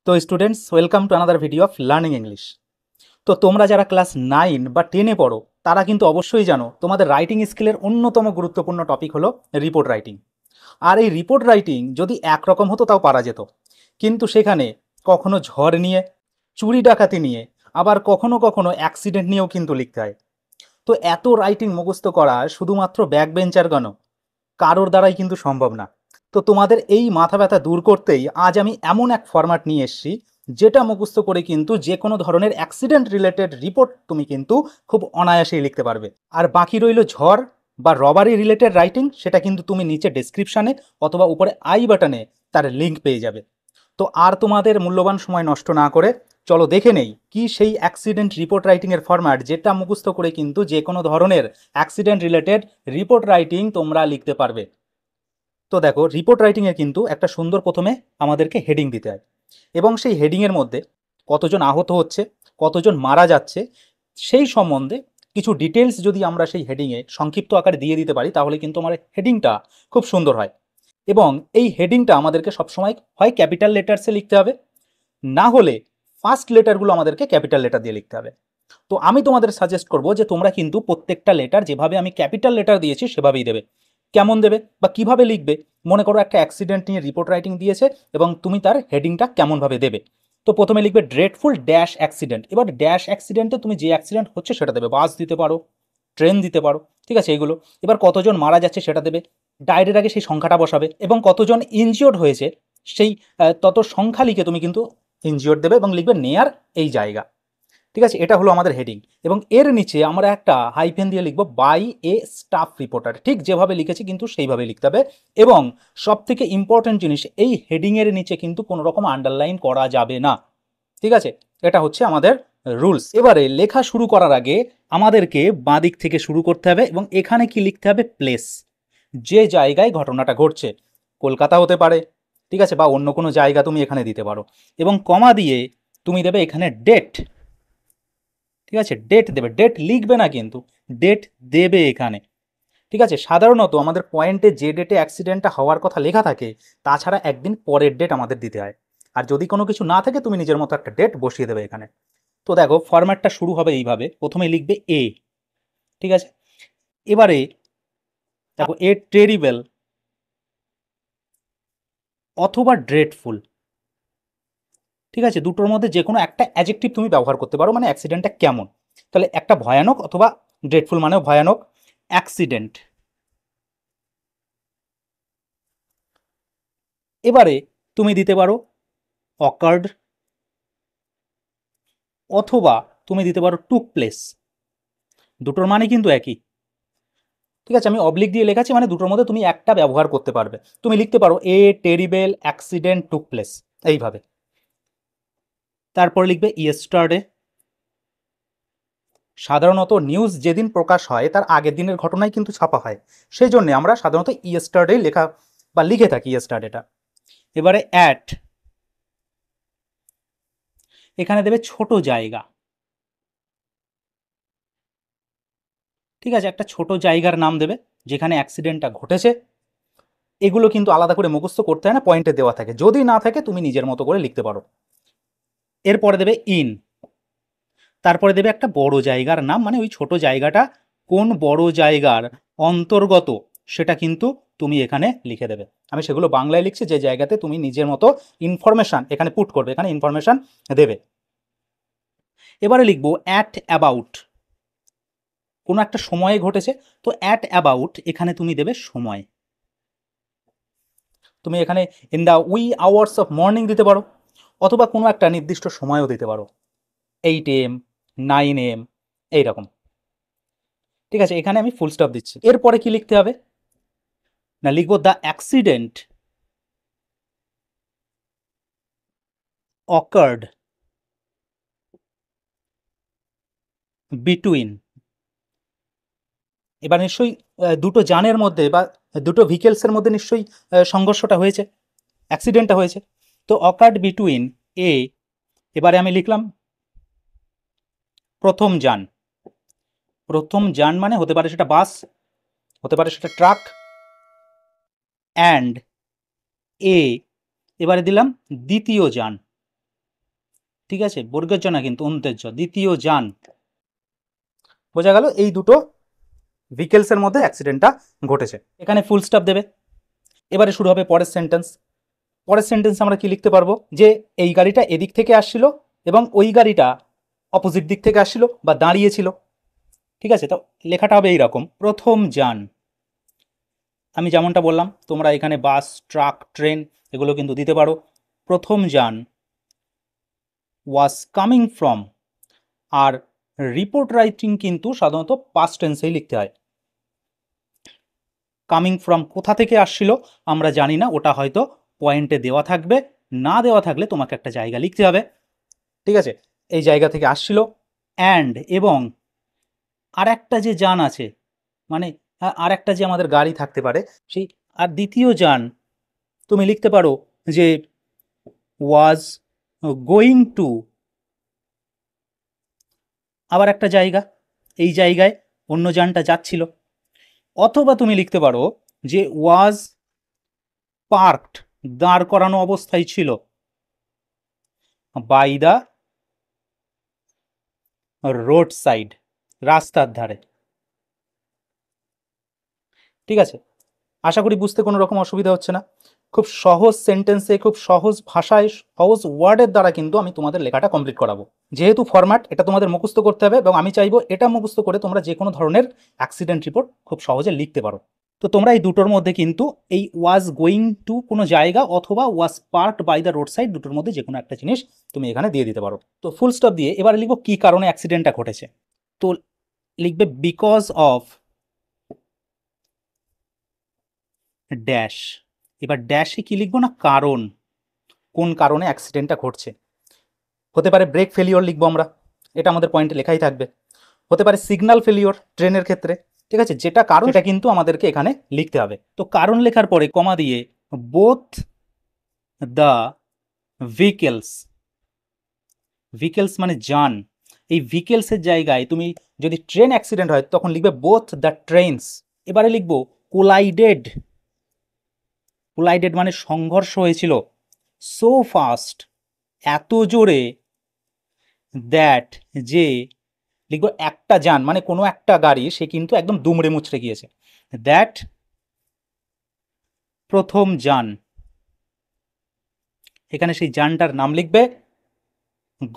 তো students, welcome to another video of learning English. তো তোমরা যারা ক্লাস 9 বা 10-এ পড়ো তারা কিন্তু অবশ্যই জানো তোমাদের রাইটিং স্কিলের অন্যতম গুরুত্বপূর্ণ টপিক হলো রিপোর্ট রাইটিং। আর এই রিপোর্ট রাইটিং যদি একরকম হতো তাও পারা যেত, কিন্তু সেখানে কখনো ঝড় নিয়ে, চুরি ডাকাতি নিয়ে, আবার কখনো কখনো অ্যাক্সিডেন্ট নিয়েও কিন্তু লিখতে হয়। তো এত রাইটিং মুখস্থ করা শুধুমাত্র ব্যাক বেঞ্চারগণ কারোর দ্বারাই কিন্তু সম্ভব না। তো তোমাদের এই মাথা ব্যথা দূর করতেই আজ আমি এমন এক ফরম্যাট নিয়ে এসেছি, যেটা মুখস্থ করে কিন্তু যে কোনো ধরনের অ্যাক্সিডেন্ট রিলেটেড রিপোর্ট তুমি কিন্তু খুব অনায়াসেই লিখতে পারবে। আর বাকি রইল ঝড় বা রবারি রিলেটেড রাইটিং, সেটা কিন্তু তুমি নিচে ডেসক্রিপশানে অথবা উপরে আই বাটনে তার লিঙ্ক পেয়ে যাবে। তো আর তোমাদের মূল্যবান সময় নষ্ট না করে চলো দেখে নেই কি সেই অ্যাক্সিডেন্ট রিপোর্ট রাইটিংয়ের ফরম্যাট, যেটা মুখস্থ করে কিন্তু যে কোনো ধরনের অ্যাক্সিডেন্ট রিলেটেড রিপোর্ট রাইটিং তোমরা লিখতে পারবে। তো দেখো, রিপোর্ট রাইটিংয়ে কিন্তু একটা সুন্দর প্রথমে আমাদেরকে হেডিং দিতে হয়, এবং সেই হেডিংয়ের মধ্যে কতজন আহত হচ্ছে, কতজন মারা যাচ্ছে, সেই সম্বন্ধে কিছু ডিটেলস যদি আমরা সেই হেডিংয়ে সংক্ষিপ্ত আকারে দিয়ে দিতে পারি, তাহলে কিন্তু আমার হেডিংটা খুব সুন্দর হয়। এবং এই হেডিংটা আমাদেরকে সবসময় হয় ক্যাপিটাল লেটার্সে লিখতে হবে, না হলে ফার্স্ট লেটারগুলো আমাদেরকে ক্যাপিটাল লেটার দিয়ে লিখতে হবে। তো আমি তোমাদের সাজেস্ট করব যে তোমরা কিন্তু প্রত্যেকটা লেটার যেভাবে আমি ক্যাপিটাল লেটার দিয়েছি সেভাবেই দেবে। কেমন দেবে বা কিভাবে লিখবে? মনে করো একটা অ্যাক্সিডেন্ট নিয়ে রিপোর্ট রাইটিং দিয়েছে এবং তুমি তার হেডিংটা কেমনভাবে দেবে। তো প্রথমে লিখবে ড্রেডফুল ড্যাশ অ্যাক্সিডেন্ট। এবার ড্যাশ অ্যাক্সিডেন্টে তুমি যে অ্যাক্সিডেন্ট হচ্ছে সেটা দেবে, বাস দিতে পারো, ট্রেন দিতে পারো, ঠিক আছে এইগুলো। এবার কতজন মারা যাচ্ছে সেটা দেবে, ডায়েরির আগে সেই সংখ্যাটা বসাবে, এবং কতজন ইনজিওর্ড হয়েছে সেই তত সংখ্যা লিখে তুমি কিন্তু ইনজিওর্ড দেবে এবং লিখবে নেয়ার এই জায়গা। ঠিক আছে, এটা হলো আমাদের হেডিং। এবং এর নিচে আমরা একটা হাইফেন দিয়ে লিখবো বাই এ স্টাফ রিপোর্টার। ঠিক যেভাবে লিখেছি কিন্তু সেইভাবে লিখতে হবে। এবং সব থেকে ইম্পর্টেন্ট জিনিস, এই হেডিংয়ের নিচে কিন্তু কোনো রকম আন্ডারলাইন করা যাবে না। ঠিক আছে, এটা হচ্ছে আমাদের রুলস। এবারে লেখা শুরু করার আগে আমাদেরকে বাঁ দিক থেকে শুরু করতে হবে, এবং এখানে কি লিখতে হবে? প্লেস, যে জায়গায় ঘটনাটা ঘটছে। কলকাতা হতে পারে, ঠিক আছে, বা অন্য কোনো জায়গা তুমি এখানে দিতে পারো। এবং কমা দিয়ে তুমি দেবে এখানে ডেট। ঠিক আছে, ডেট দেবে, ডেট লিখবে না কিন্তু ডেট দেবে এখানে। ঠিক আছে, সাধারণত আমাদের পয়েন্টে যে ডেটে অ্যাক্সিডেন্টটা হওয়ার কথা লেখা থাকে, তাছাড়া একদিন পরের ডেট আমাদের দিতে হয়। আর যদি কোনো কিছু না থাকে তুমি নিজের মতো একটা ডেট বসিয়ে দেবে এখানে। তো দেখো, ফরম্যাটটা শুরু হবে এইভাবে, প্রথমে লিখবে এ। ঠিক আছে, এবারে দেখো এ টেরিবল অথবা ড্রেডফুল। ঠিক আছে, দুটোর মধ্যে যে কোনো একটা অ্যাডজেক্টিভ তুমি ব্যবহার করতে পারো, মানে অ্যাক্সিডেন্টটা কেমন। তাহলে একটা ভয়ানক অথবা ড্রেডফুল মানেও ভয়ানক। অ্যাক্সিডেন্ট। এবারে তুমি দিতে পারো অকার্ড, অথবা তুমি দিতে পারো টুক প্লেস। দুটোর মানে কিন্তু একই। ঠিক আছে, আমি অবলিক দিয়ে লেখাচ্ছি, মানে দুটোর মধ্যে তুমি একটা ব্যবহার করতে পারবে। তুমি লিখতে পারো এ টেরিবেল অ্যাক্সিডেন্ট টুক প্লেস, এইভাবে। তারপরে লিখবে ইয়েস্টারডে। সাধারণত নিউজ যেদিন প্রকাশ হয় তার আগের দিনের ঘটনাই কিন্তু ছাপা হয়, সেই জন্য আমরা সাধারণত ইয়েস্টারডে লেখা বা লিখে থাকি ইয়েস্টারডেটা। এবারে অ্যাট, এখানে দেবে ছোট জায়গা। ঠিক আছে, একটা ছোট জায়গার নাম দেবে যেখানে অ্যাক্সিডেন্টটা ঘটেছে। এগুলো কিন্তু আলাদা করে মুখস্থ করতে হয় না, পয়েন্টে দেওয়া থাকে, যদি না থাকে তুমি নিজের মতো করে লিখতে পারো। এরপরে দেবে ইন, তারপরে দেবে একটা বড় জায়গার নাম, মানে ওই ছোট জায়গাটা কোন বড় জায়গার অন্তর্গত সেটা কিন্তু তুমি এখানে লিখে দেবে। আমি সেগুলো বাংলায় লিখছি, যে জায়গাতে তুমি নিজের মতো ইনফরমেশান এখানে পুট করবে, এখানে ইনফরমেশান দেবে। এবারে লিখবো অ্যাট অ্যাবাউট, কোনো একটা সময়ে ঘটেছে, তো অ্যাট অ্যাবাউট এখানে তুমি দেবে সময়। তুমি এখানে in the we hours of morning দিতে পারো, অথবা কোনো একটা নির্দিষ্ট সময়ও দিতে পারো, 8 AM, 9 AM, এইরকম। ঠিক আছে, এখানে আমি ফুল স্টপ দিচ্ছি। এরপরে কি লিখতে হবে না, লিখবো দ্য অ্যাক্সিডেন্ট অকার্ড বিটুইন। এবার নিশ্চয়ই দুটো যানের মধ্যে বা দুটো ভেহিকেলসের মধ্যে নিশ্চয়ই সংঘর্ষটা হয়েছে, অ্যাক্সিডেন্টটা হয়েছে। তো অকার্ড বিটুইন এ, এবারে আমি লিখলাম প্রথম যান। প্রথম যান মানে হতে পারে সেটা বাস, হতে পারে সেটা ট্রাক, অ্যান্ড এ, এবারে দিলাম দ্বিতীয় যান। ঠিক আছে, বর্গের জ না কিন্তু অন্তের জ, দ্বিতীয় যান। বোঝা গেল এই দুটো ভেহিকেলসের মধ্যে অ্যাক্সিডেন্টটা ঘটেছে। এখানে ফুল স্টপ দেবে। এবারে শুরু হবে পরের সেন্টেন্স। পরের সেন্টেন্স আমরা কি লিখতে পারবো, যে এই গাড়িটা এদিক থেকে আসছিল এবং ওই গাড়িটা অপোজিট দিক থেকে আসছিল বা দাঁড়িয়েছিল। ঠিক আছে, তো লেখাটা হবে এইরকম, প্রথম যান। আমি যেমনটা বললাম, তোমরা এখানে বাস, ট্রাক, ট্রেন এগুলো কিন্তু দিতে পারো। প্রথম যান ওয়াজ কামিং ফ্রম। আর রিপোর্ট রাইটিং কিন্তু সাধারণত পাস্ট টেন্সেই লিখতে হয়। কামিং ফ্রম কোথা থেকে আসছিল আমরা জানি না, ওটা হয়তো পয়েন্টে দেওয়া থাকবে, না দেওয়া থাকলে তোমাকে একটা জায়গা লিখতে হবে। ঠিক আছে, এই জায়গা থেকে আসছিল। অ্যান্ড এবং আর একটা যে যান আছে, মানে আর একটা যে আমাদের গাড়ি থাকতে পারে সেই, আর দ্বিতীয় যান তুমি লিখতে পারো যে ওয়াজ গোয়িং টু আবার একটা জায়গা, এই জায়গায় অন্য যানটা যাচ্ছিল। অথবা তুমি লিখতে পারো যে ওয়াজ পার্কড, দাঁড় করানো অবস্থায় ছিল, বাই দ্য রোড সাইড, রাস্তার ধারে। ঠিক আছে, আশা করি বুঝতে কোনো রকম অসুবিধা হচ্ছে না। খুব সহজ সেন্টেন্সে, খুব সহজ ভাষায়, সহজ ওয়ার্ডের দ্বারা কিন্তু আমি তোমাদের লেখাটা কমপ্লিট করাবো। যেহেতু ফরম্যাট, এটা তোমাদের মুখস্থ করতে হবে এবং আমি চাইবো এটা মুখস্থ করে তোমরা যে কোনো ধরনের অ্যাক্সিডেন্ট রিপোর্ট খুব সহজে লিখতে পারো। তো তোমরা এই দুটোর মধ্যে কিন্তু এই ওয়াজ গোয়িং টু কোনো জায়গা অথবা was parked by the road side, দুটোর মধ্যে যে কোনো একটা জিনিস তুমি এখানে দিয়ে দিতে পারো। তো ফুল স্টপ দিয়ে এবারে লিখবো কি কারণে অ্যাক্সিডেন্টটা ঘটেছে। তো লিখবে বিকজ অফ ড্যাশ। এবার ড্যাশে কি লিখবো না, কারণ, কোন কারণে অ্যাক্সিডেন্টটা ঘটছে। হতে পারে ব্রেক ফেলিওর লিখবো আমরা, এটা আমাদের পয়েন্টে লেখাই থাকবে। হতে পারে সিগন্যাল ফেলিওর ট্রেনের ক্ষেত্রে। ঠিক আছে, যেটা কারণ এটা কিন্তু আমাদেরকে এখানে লিখতে হবে। তো কারণ লেখার পরে কমা দিয়ে বোথ দ্য ভেহিকেলস, ভেহিকেলস মানে যান, এই ভেহিকেলসের জায়গায় তুমি যদি ট্রেন অ্যাক্সিডেন্ট হয় তখন লিখবে বোথ দ্য ট্রেনস। এবারে লিখবো কোলাইডেড, কোলাইডেড মানে সংঘর্ষ হয়েছিল, সো ফাস্ট এত জোরে, দ্যাট যে, লিখবো একটা যান মানে কোনো একটা গাড়ি সে কিন্তু একদম দুমড়ে মুচড়ে গিয়েছে, দ্যাট প্রথম যান। এখানে সেই যানটার নাম লিখবে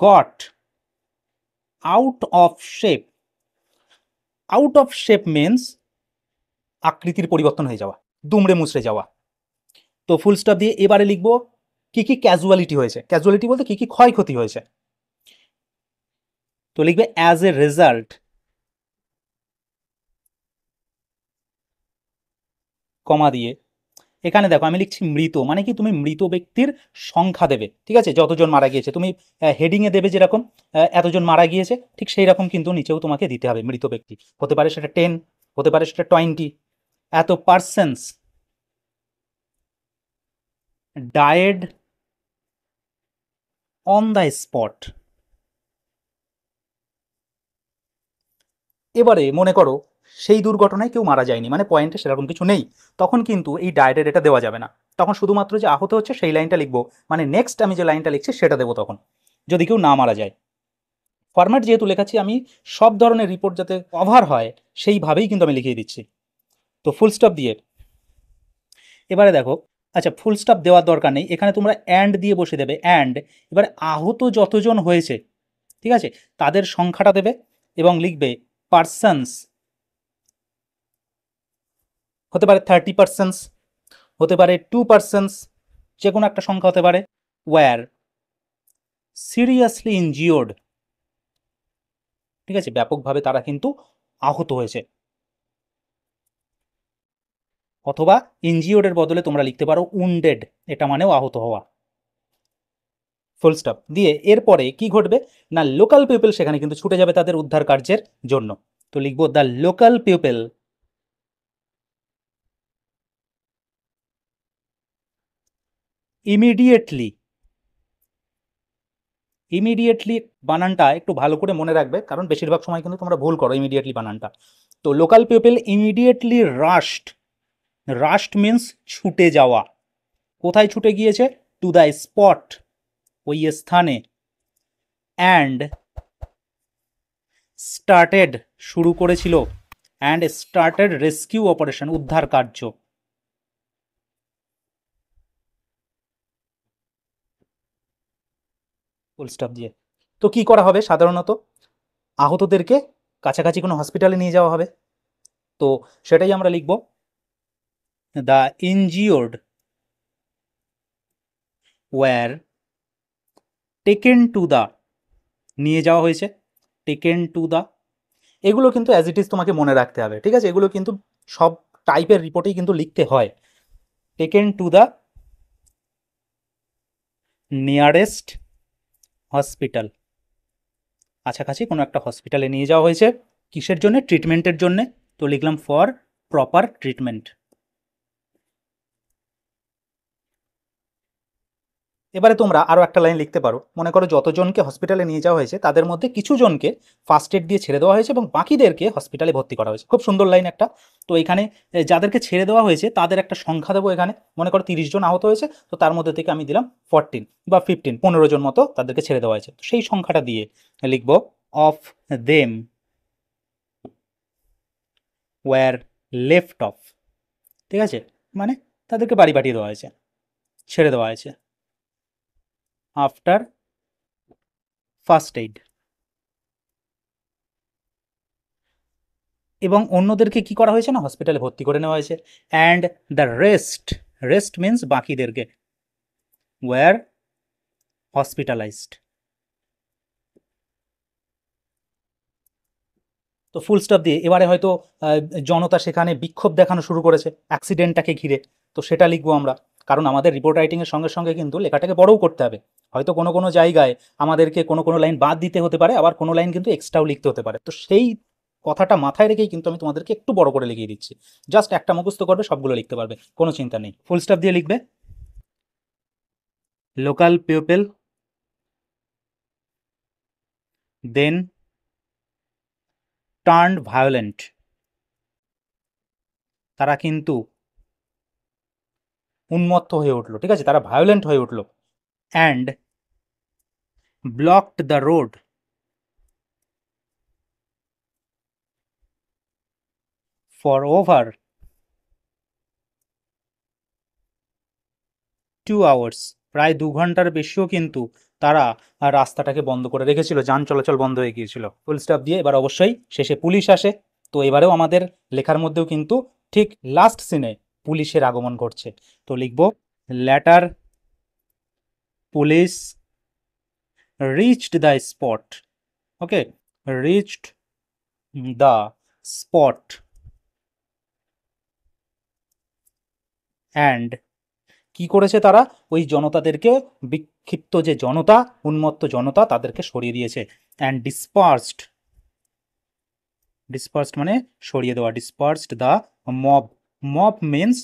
got out of shape. Out of shape means আকৃতির পরিবর্তন হয়ে যাওয়া, দুমড়ে মুচড়ে যাওয়া। তো ফুল স্টপ দিয়ে এবারে লিখবো কি কি ক্যাজুয়ালিটি হয়েছে। ক্যাজুয়ালিটি বলতে কি কি ক্ষয়ক্ষতি হয়েছে। তো লিখবে অ্যাজ এ রেজাল্ট, কমা দিয়ে এখানে দেখো আমি লিখছি মৃত, মানে কি তুমি মৃত ব্যক্তির সংখ্যা দেবে। ঠিক আছে, যতজন মারা গিয়েছে তুমি হেডিংয়ে দেবে যেরকম এতজন মারা গিয়েছে, ঠিক সেই রকম কিন্তু নিচেও তোমাকে দিতে হবে মৃত ব্যক্তি। হতে পারে সেটা 10, হতে পারে সেটা 20, এত persons died on the spot. এবারে মনে করো সেই দুর্ঘটনায় কেউ মারা যায়নি, মানে পয়েন্টে সেরকম কিছু নেই, তখন কিন্তু এই ডায়েটের এটা দেওয়া যাবে না। তখন শুধুমাত্র যে আহত হচ্ছে সেই লাইনটা লিখবো, মানে নেক্সট আমি যে লাইনটা লিখছি সেটা দেবো তখন, যদি কেউ না মারা যায়। ফরম্যাট যেহেতু লেখাচ্ছি আমি, সব ধরনের রিপোর্ট যাতে কভার হয় সেইভাবেই কিন্তু আমি লিখিয়ে দিচ্ছি। তো ফুল স্টপ দিয়ে এবারে দেখো, আচ্ছা ফুল স্টপ দেওয়ার দরকার নেই, এখানে তোমরা অ্যান্ড দিয়ে বসে দেবে অ্যান্ড। এবারে আহত যতজন হয়েছে, ঠিক আছে, তাদের সংখ্যাটা দেবে এবং লিখবে পার্সনস। হতে পারে 30%, হতে পারে 2%, যে কোনো একটা সংখ্যা হতে পারে। ওয়্যার সিরিয়াসলি ইনজিওর্ড, ঠিক আছে, ব্যাপকভাবে তারা কিন্তু আহত হয়েছে। অথবা ইনজিওর্ডের বদলে তোমরা লিখতে পারো উন্ডেড, এটা মানেও আহত হওয়া। ফুল স্টপ দিয়ে এরপরে কি ঘটবে না, লোকাল পিপল সেখানে কিন্তু ছুটে যাবে তাদের উদ্ধার কার্যের জন্য। তো লিখবো the local people immediately. Immediately বানানটা একটু ভালো করে মনে রাখবে, কারণ বেশিরভাগ সময় কিন্তু তোমরা ভুল করো ইমিডিয়েটলি বানানটা। তো লোকাল পিপল ইমিডিয়েটলি রাশড, রাশড মিন্স ছুটে যাওয়া। কোথায় ছুটে গিয়েছে, টু দ্য স্পট, ওই স্থানে, অ্যান্ড স্টার্টেড শুরু করেছিল, অ্যান্ড স্টার্টেড রেস্কিউ অপারেশন উদ্ধার কার্য। ফুল স্টপ দিয়ে তো কি করা হবে, সাধারণত আহতদেরকে কাছাকাছি কোনো হসপিটালে নিয়ে যাওয়া হবে। তো সেটাই আমরা লিখব, the injured were taken to the, নিয়ে যাওয়া হয়েছে, টেকেন টু দ্য। এগুলো কিন্তু অ্যাজ ইট ইজ তোমাকে মনে রাখতে হবে, ঠিক আছে? এগুলো কিন্তু সব টাইপের রিপোর্টেই কিন্তু লিখতে হয়। Taken to the nearest hospital, কাছাকাছি কোনো একটা হসপিটালে নিয়ে যাওয়া হয়েছে। কিসের জন্য? ট্রিটমেন্টের জন্যে। তো লিখলাম ফর প্রপার ট্রিটমেন্ট। এবারে তোমরা আরও একটা লাইন লিখতে পারো, মনে করো যতজনকে হসপিটালে নিয়ে যাওয়া হয়েছে তাদের মধ্যে কিছু জনকে ফার্স্ট এড দিয়ে ছেড়ে দেওয়া হয়েছে এবং বাকিদেরকে হসপিটালে ভর্তি করা হয়েছে। খুব সুন্দর লাইন একটা। তো এখানে যাদেরকে ছেড়ে দেওয়া হয়েছে তাদের একটা সংখ্যা দেবো এখানে। মনে করো 30 জন আহত হয়েছে, তো তার মধ্যে থেকে আমি দিলাম 14 বা 15, 15 জন মতো তাদেরকে ছেড়ে দেওয়া হয়েছে। তো সেই সংখ্যাটা দিয়ে লিখবো of them were left off, ঠিক আছে? মানে তাদেরকে বাড়ি পাঠিয়ে দেওয়া হয়েছে, ছেড়ে দেওয়া হয়েছে আফটার ফার্স্ট এইড। এবং অন্যদেরকে কি করা হয়েছে না, হসপিটালে ভর্তি করে নেওয়া হয়েছে। And the rest, rest means বাকিদেরকে, ওয়্যার হসপিটালাইজড। তো ফুল স্টপ দিয়ে এবারে হয়তো জনতা সেখানে বিক্ষোভ দেখানো শুরু করেছে অ্যাক্সিডেন্টটাকে ঘিরে। তো সেটা লিখবো আমরা, কারণ আমাদের রিপোর্ট রাইটিংয়ের সঙ্গে সঙ্গে কিন্তু লেখাটাকে বড়ও করতে হবে। হয়তো কোনো কোনো জায়গায় আমাদেরকে কোনো কোনো লাইন বাদ দিতে হতে পারে, আবার কোনো লাইন কিন্তু এক্সট্রাও লিখতে হতে পারে। তো সেই কথাটা মাথায় রেখেই কিন্তু আমি তোমাদেরকে একটু বড় করে লিখিয়ে দিচ্ছি। জাস্ট একটা মুখস্থ করবে, সবগুলো লিখতে পারবে, কোনো চিন্তা নেই। ফুল স্টপ দিয়ে লিখবে লোকাল পিপল দেন টার্নড ভায়োলেন্ট, তারা কিন্তু উন্মত্ত হয়ে উঠলো, ঠিক আছে? তারা ভায়োলেন্ট হয়ে উঠলো। And blocked the road for over 2 hours, প্রায় 2 ঘন্টার বেশিও কিন্তু তারা রাস্তাটাকে বন্ধ করে রেখেছিল, যান চলাচল বন্ধ হয়ে গিয়েছিল। ফুল স্টপ দিয়ে এবার অবশ্যই শেষে পুলিশ আসে। তো এবারেও আমাদের লেখার মধ্যেও কিন্তু ঠিক লাস্ট সিনে পুলিশের আগমন ঘটছে। তো লিখব later police reached the spot, okay, reached the spot and কি করেছে তারা, ওই জনতাদেরকে, বিক্ষিপ্ত যে জনতা, উন্মত্ত জনতা, তাদেরকে সরিয়ে দিয়েছে। অ্যান্ড ডিসপার্সড, ডিসপার্সড মানে সরিয়ে দেওয়া, dispersed the mob, mob means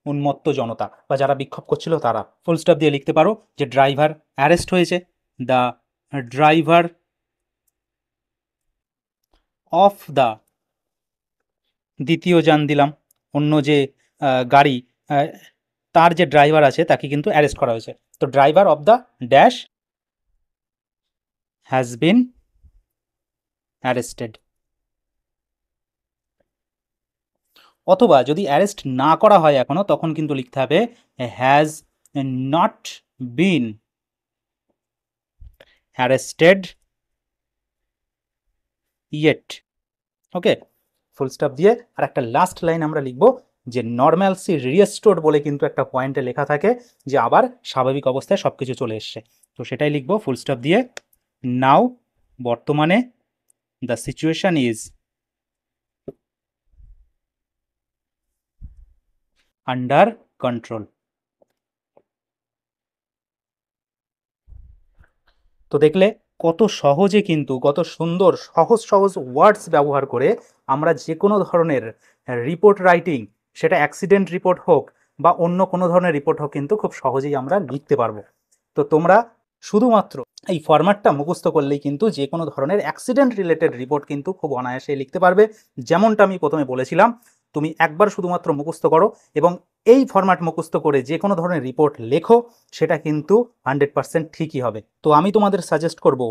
উন্মত্ত জনতা বা যারা বিক্ষোভ করছিল তারা। ফুল স্টপ দিয়ে লিখতে পারো যে ড্রাইভার অ্যারেস্ট হয়েছে, দ্য ড্রাইভার অফ দ্য, দ্বিতীয় যান দিলাম, অন্য যে গাড়ি, তার যে ড্রাইভার আছে তাকে কিন্তু অ্যারেস্ট করা হয়েছে। তো driver of the dash has been arrested. অথবা যদি অ্যারেস্ট না করা হয় এখনো, তখন কিন্তু লিখতে হবে has not been arrested yet, okay. Full stop দিয়ে আর একটা লাস্ট লাইন আমরা লিখবো যে নর্মালসি রিস্টোর্ড বলে কিন্তু একটা পয়েন্টে লেখা থাকে যে আবার স্বাভাবিক অবস্থায় সব কিছু চলে এসছে। তো সেটাই লিখবো ফুল স্টপ দিয়ে, নাও, বর্তমানে, the situation is under control. তো দেখলে কত সহজে কিন্তু, কত সুন্দর সহজ সহজ ওয়ার্ডস ব্যবহার করে আমরা যে কোনো ধরনের রিপোর্ট রাইটিং, সেটা অ্যাক্সিডেন্ট রিপোর্ট হোক বা অন্য কোনো ধরনের রিপোর্ট হোক, কিন্তু খুব সহজেই আমরা লিখতে পারবো। তো তোমরা শুধুমাত্র এই ফরম্যাটটা মুখস্থ করলেই কিন্তু যে কোনো ধরনের অ্যাক্সিডেন্ট রিলেটেড রিপোর্ট কিন্তু খুব অনায়াসে লিখতে পারবে। যেমনটা আমি প্রথমে বলেছিলাম, তুমি একবার শুধুমাত্র মুখস্থ করো এবং এই ফরম্যাট মুখস্থ করে যে কোনো ধরনের রিপোর্ট লেখো, সেটা কিন্তু 100% ঠিকই হবে। তো আমি তোমাদের সাজেস্ট করব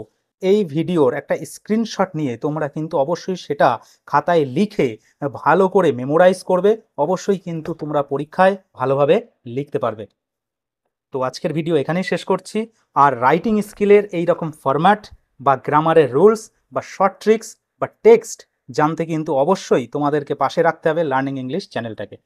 এই ভিডিওর একটা স্ক্রিনশট নিয়ে তোমরা কিন্তু অবশ্যই সেটা খাতায় লিখে ভালো করে মেমোরাইজ করবে। অবশ্যই কিন্তু তোমরা পরীক্ষায় ভালোভাবে লিখতে পারবে। তো আজকের ভিডিও এখানেই শেষ করছি। আর রাইটিং স্কিলের এই রকম ফরম্যাট বা গ্রামারের রুলস বা শর্ট ট্রিক্স বা টেক্সট জানতে কিন্তু অবশ্যই তোমাদেরকে পাশে রাখতে হবে লার্নিং ইংলিশ চ্যানেলটাকে।